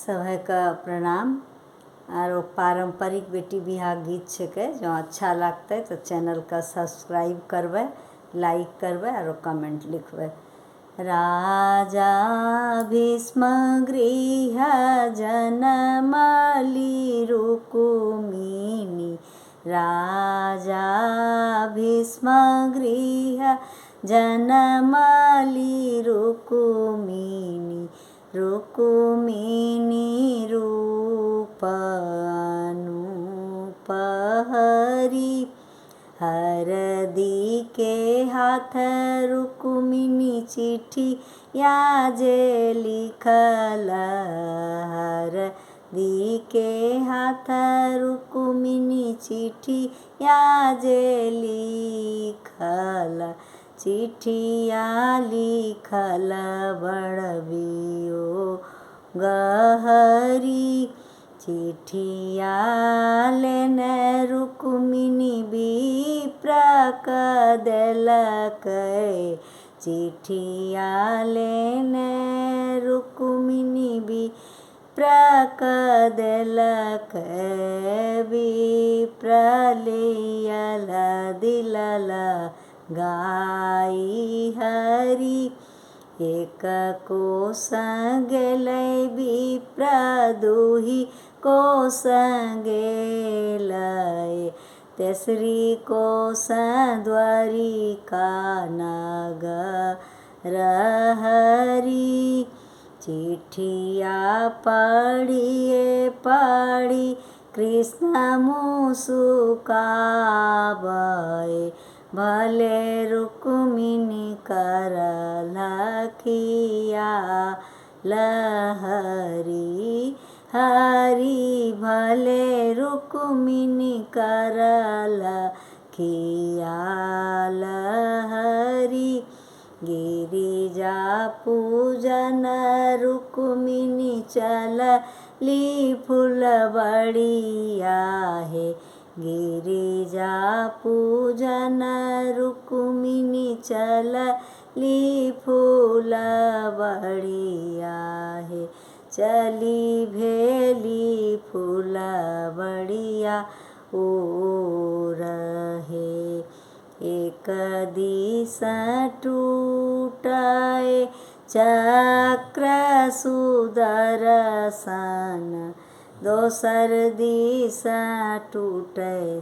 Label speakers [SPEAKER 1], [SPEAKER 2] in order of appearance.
[SPEAKER 1] सबके प्रणाम। आरो पारंपरिक बेटी बियाह गीत छेकै, जो अच्छा लगतै तो चैनल का सब्सक्राइब करबै, लाइक करबै और कमेंट लिखबै। राजा भीष्म गृह जनमली रुकुमिनी, राजा भीष्म गृह जनमली रुकुमिनी, रुकुमिनी रूप अनूप हरि, हरदी के हाथ रुकुमिनी चिट्ठी याजे लिखल, हरदी के हाथ रुकुमिनी चिट्ठी याजे लिखल, चिट्ठिया लिखल बड़बियो गहरी, चिट्ठिया लेने रुकुमिनी विप्र क देलकै, चिट्ठिया लेने रुकुमिनी विप्र क देलकै, विप्र लियल दिलल गाई हरि, एक कोस गेलै विप्र दुही कोस गेलै, तेसरी कोस द्वारिका नगर हरि, चिट्ठिया पढ़िए पढ़ी कृष्ण मुस्काबै, भले रुकुमिनी करल खियाल हरि, हरि भले रुकुमिनी करल खियाल हरि, गिरिजा पूजन रुकुमिनी चलली फुलबड़िया हे, गिरिजा पूजन रुकुमिनी चलली फुलबड़िया हे, चली भेली फुलबड़िया ओर हे, एक दिस टूटै चक्र सुदर्शन, दोसर दिस टूटै